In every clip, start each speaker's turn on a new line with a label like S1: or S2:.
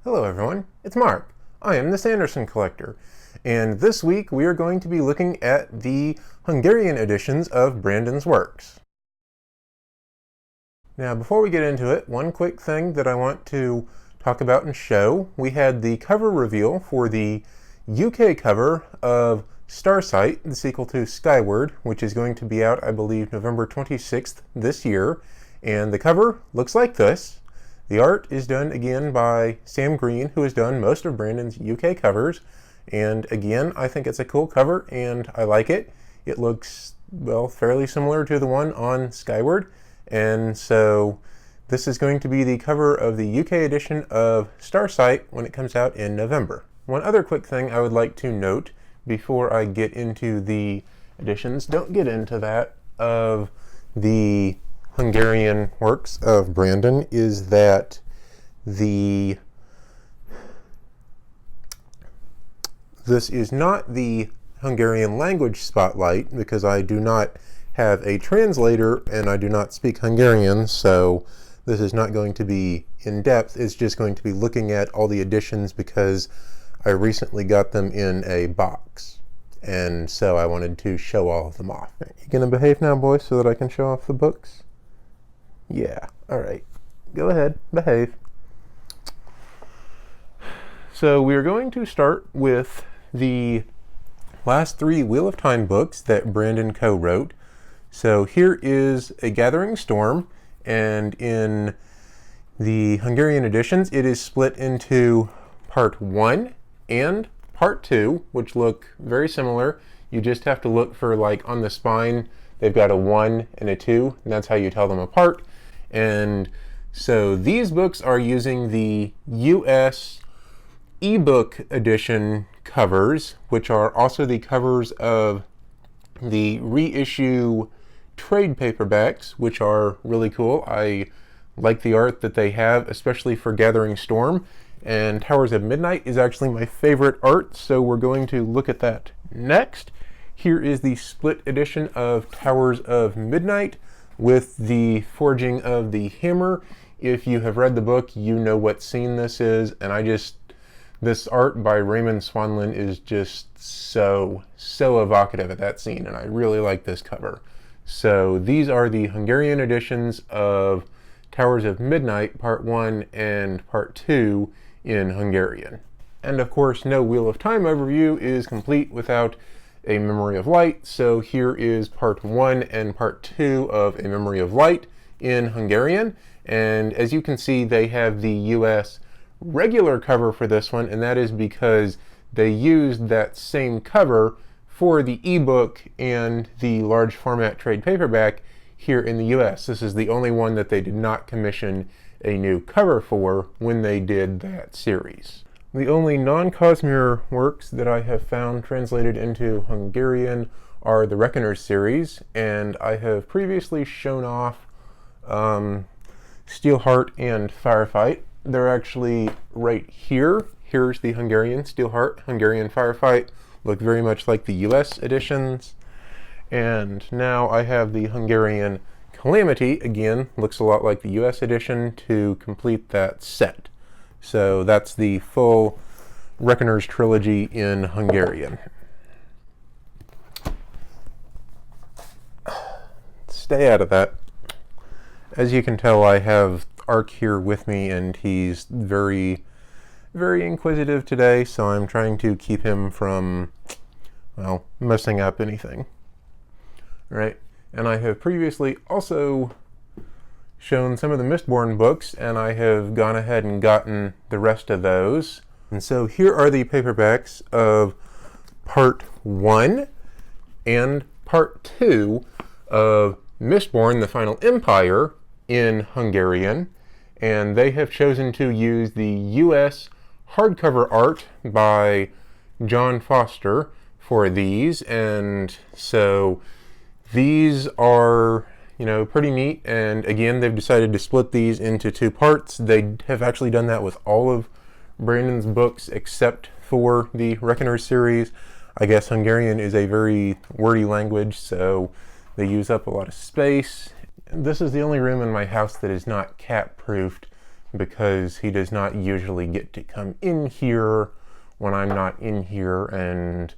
S1: Hello everyone, it's Mark. I am the Sanderson collector, and this week we are going to be looking at the Hungarian editions of Brandon's works. Now before we get into it, one quick thing that I want to talk about and show. We had the cover reveal for the UK cover of Starsight, the sequel to Skyward, which is going to be out, I believe, November 26th this year, and the cover looks like this. The art is done again by Sam Green, who has done most of Brandon's UK covers. And again, I think it's a cool cover and I like it. It looks, well, fairly similar to the one on Skyward. And so this is going to be the cover of the UK edition of Starsight when it comes out in November. One other quick thing I would like to note before I get into the editions, don't get into that, of the Hungarian works of Brandon, is that this is not the Hungarian language spotlight, because I do not have a translator and I do not speak Hungarian, so this is not going to be in depth. It's just going to be looking at all the editions because I recently got them in a box, and so I wanted to show all of them off. You gonna behave now, boy, so that I can show off the books? Yeah, alright. Go ahead, behave. So we're going to start with the last three Wheel of Time books that Brandon co-wrote. So here is A Gathering Storm, and in the Hungarian editions it is split into part 1 and part 2, which look very similar. You just have to look for, like, on the spine they've got a 1 and a 2, and that's how you tell them apart. And so these books are using the US ebook edition covers, which are also the covers of the reissue trade paperbacks, which are really cool. I like the art that they have, especially for Gathering Storm. And Towers of Midnight is actually my favorite art, so we're going to look at that next. Here is the split edition of Towers of Midnight with the forging of the hammer. If you have read the book, you know what scene this is, and this art by Raymond Swanlin is just so evocative of that scene, and I really like this cover. So these are the Hungarian editions of Towers of Midnight, Part 1 and Part 2 in Hungarian. And of course, no Wheel of Time overview is complete without A Memory of Light, so here is Part 1 and Part 2 of A Memory of Light in Hungarian. And as you can see, they have the US regular cover for this one, and that is because they used that same cover for the ebook and the large format trade paperback here in the US. This is the only one that they did not commission a new cover for when they did that series. The only non-Cosmere works that I have found translated into Hungarian are the Reckoners series, and I have previously shown off Steelheart and Firefight. They're actually right here. Here's the Hungarian Steelheart, Hungarian Firefight. Look very much like the US editions. And now I have the Hungarian Calamity. Again, looks a lot like the US edition to complete that set. So that's the full Reckoners trilogy in Hungarian. Stay out of that. As you can tell, I have Ark here with me, and he's very inquisitive today, so I'm trying to keep him from, well, messing up anything. Right? And I have previously also shown some of the Mistborn books, and I have gone ahead and gotten the rest of those. And so here are the paperbacks of Part 1 and Part 2 of Mistborn, The Final Empire in Hungarian, and they have chosen to use the US hardcover art by John Foster for these, and so these are, you know, pretty neat. And again, they've decided to split these into two parts. They have actually done that with all of Brandon's books except for the Reckoners series. I guess Hungarian is a very wordy language, so they use up a lot of space. This is the only room in my house that is not cat-proofed because he does not usually get to come in here when I'm not in here, and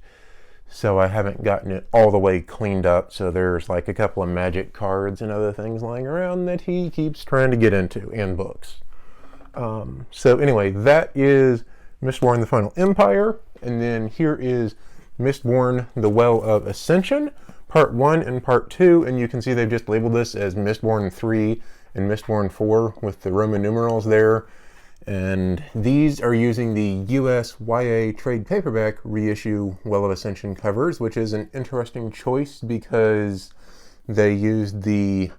S1: so I haven't gotten it all the way cleaned up. So there's like a couple of magic cards and other things lying around that he keeps trying to get into, and books. So anyway, that is Mistborn: The Final Empire, and then here is Mistborn: The Well of Ascension, Part 1 and Part 2, and you can see they've just labeled this as Mistborn 3 and Mistborn 4 with the Roman numerals there. And these are using the US YA trade paperback reissue Well of Ascension covers, which is an interesting choice because they used the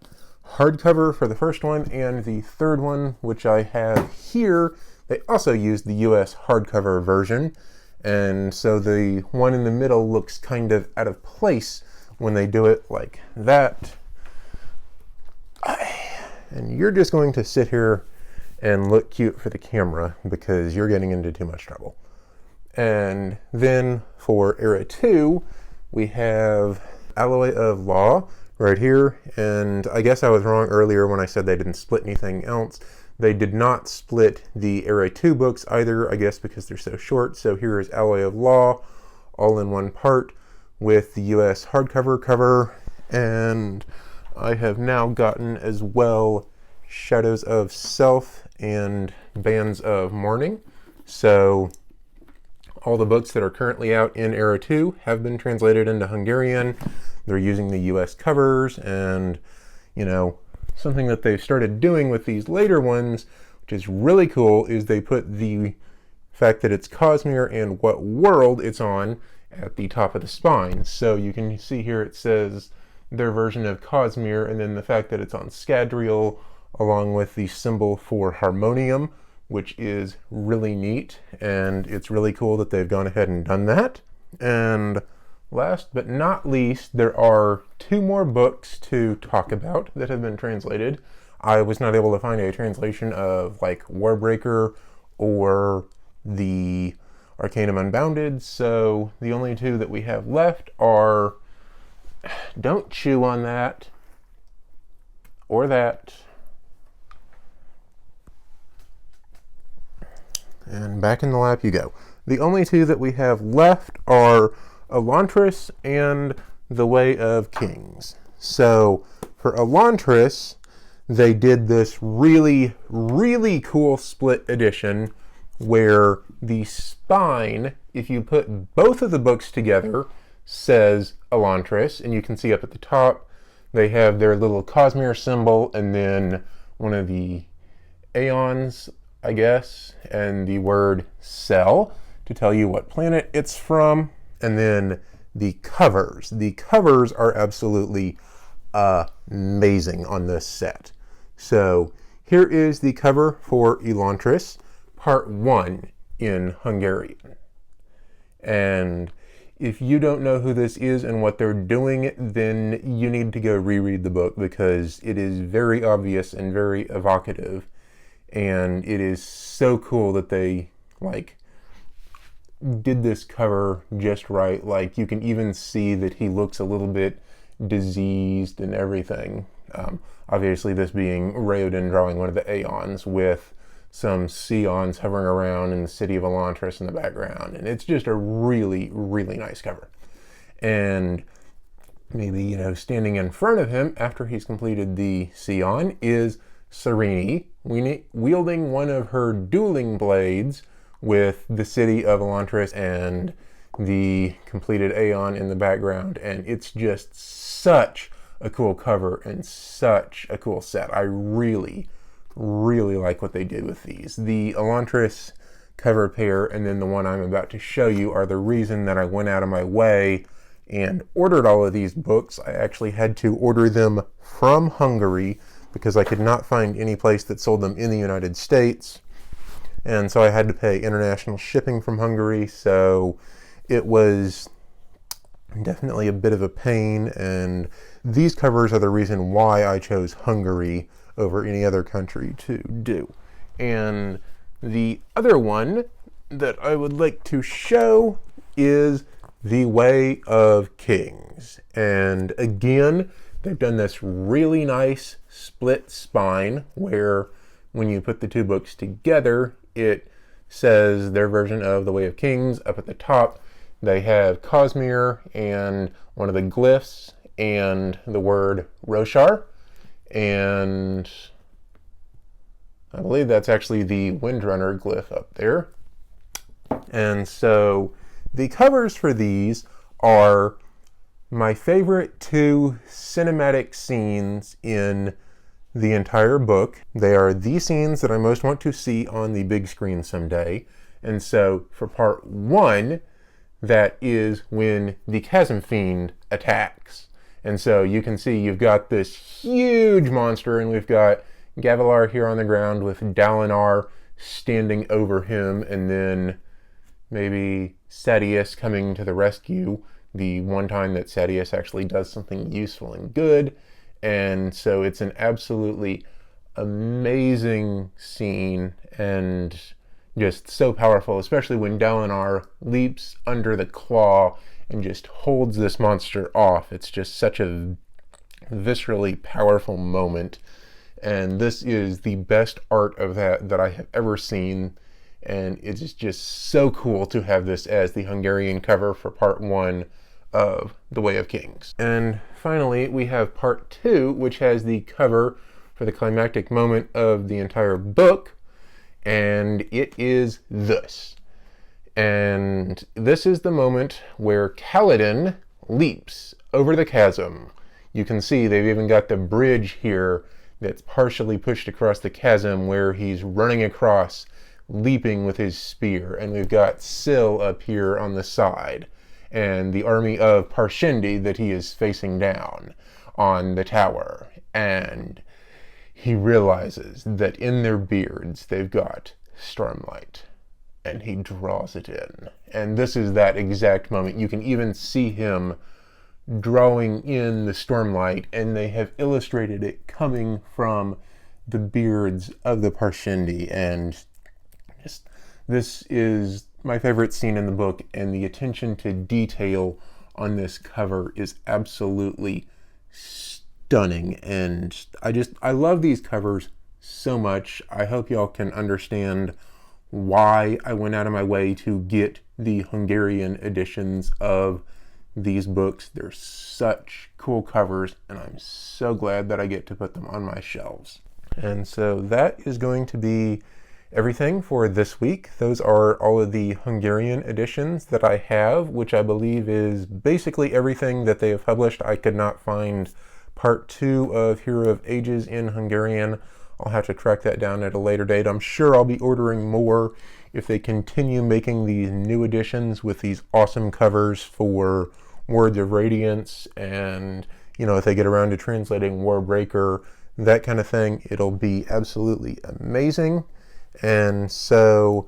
S1: hardcover for the first one, and the third one, which I have here, they also used the US hardcover version. And so the one in the middle looks kind of out of place when they do it like that. And you're just going to sit here and look cute for the camera because you're getting into too much trouble. And then for Era 2, we have Alloy of Law right here. And I guess I was wrong earlier when I said they didn't split anything else. They did not split the Era 2 books either, I guess because they're so short. So here is Alloy of Law, all in one part with the US hardcover cover. And I have now gotten as well Shadows of Self and Bands of Mourning. So all the books that are currently out in Era 2 have been translated into Hungarian. They're using the US covers, and you know, something that they've started doing with these later ones, which is really cool, is they put the fact that it's Cosmere and what world it's on at the top of the spine. So you can see here it says their version of Cosmere, and then the fact that it's on Scadrial, along with the symbol for Harmonium, which is really neat, and it's really cool that they've gone ahead and done that. And last but not least, there are 2 more books to talk about that have been translated. I was not able to find a translation of like Warbreaker or the Arcanum Unbounded, so the only 2 that we have left are Don't Chew on That or that. And back in the lap you go. The only 2 that we have left are Elantris and The Way of Kings. So for Elantris, they did this really, really cool split edition where the spine, if you put both of the books together, says Elantris, and you can see up at the top they have their little Cosmere symbol and then one of the Aeons, I guess, and the word Cell to tell you what planet it's from. And then the covers. The covers are absolutely amazing on this set. So here is the cover for Elantris, Part 1 in Hungarian. And if you don't know who this is and what they're doing, then you need to go reread the book because it is very obvious and very evocative. And it is so cool that they like did this cover just right. Like you can even see that he looks a little bit diseased and everything. Obviously this being Raoden drawing one of the Aeons with some Seons hovering around in the city of Elantris in the background. And it's just a really, really nice cover. And maybe, you know, standing in front of him after he's completed the Seon is Serene, wielding one of her dueling blades with the city of Elantris and the completed Aeon in the background. And it's just such a cool cover and such a cool set. I really, really like what they did with these. The Elantris cover pair and then the one I'm about to show you are the reason that I went out of my way and ordered all of these books. I actually had to order them from Hungary because I could not find any place that sold them in the United States. And so I had to pay international shipping from Hungary. So it was definitely a bit of a pain. And these covers are the reason why I chose Hungary over any other country to do. And the other one that I would like to show is The Way of Kings. And again, they've done this really nice split spine where when you put the two books together, it says their version of the Way of Kings up at the top. They have Cosmere and one of the glyphs and the word Roshar, and I believe that's actually the Windrunner glyph up there. And so the covers for these are my favorite two cinematic scenes in the entire book. They are the scenes that I most want to see on the big screen someday. And so for part one, that is when the Chasm Fiend attacks. And so you can see you've got this huge monster, and we've got Gavilar here on the ground with Dalinar standing over him, and then maybe Sadeas coming to the rescue, the one time that Sadeas actually does something useful and good. And so it's an absolutely amazing scene and just so powerful, especially when Dalinar leaps under the claw and just holds this monster off. It's just such a viscerally powerful moment. And this is the best art of that I have ever seen. And it's just so cool to have this as the Hungarian cover for part one of The Way of Kings. And finally, we have part two, which has the cover for the climactic moment of the entire book. And it is this. And this is the moment where Kaladin leaps over the chasm. You can see they've even got the bridge here that's partially pushed across the chasm where he's running across, leaping with his spear. And we've got Syl up here on the side, and the army of Parshendi that he is facing down on the tower. And he realizes that in their beards they've got Stormlight, and he draws it in. And this is that exact moment. You can even see him drawing in the Stormlight, and they have illustrated it coming from the beards of the Parshendi. And this is my favorite scene in the book, and the attention to detail on this cover is absolutely stunning. And I love these covers so much. I hope y'all can understand why I went out of my way to get the Hungarian editions of these books. They're such cool covers, and I'm so glad that I get to put them on my shelves. And so that is going to be everything for this week. Those are all of the Hungarian editions that I have, which I believe is basically everything that they have published. I could not find part two of Hero of Ages in Hungarian. I'll have to track that down at a later date. I'm sure I'll be ordering more if they continue making these new editions with these awesome covers for Words of Radiance, and if they get around to translating Warbreaker, that kind of thing. It'll be absolutely amazing. And so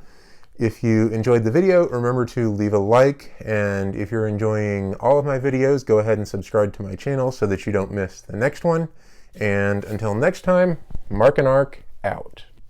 S1: if you enjoyed the video, remember to leave a like, and if you're enjoying all of my videos, go ahead and subscribe to my channel so that you don't miss the next one. And until next time, Mark and Ark out.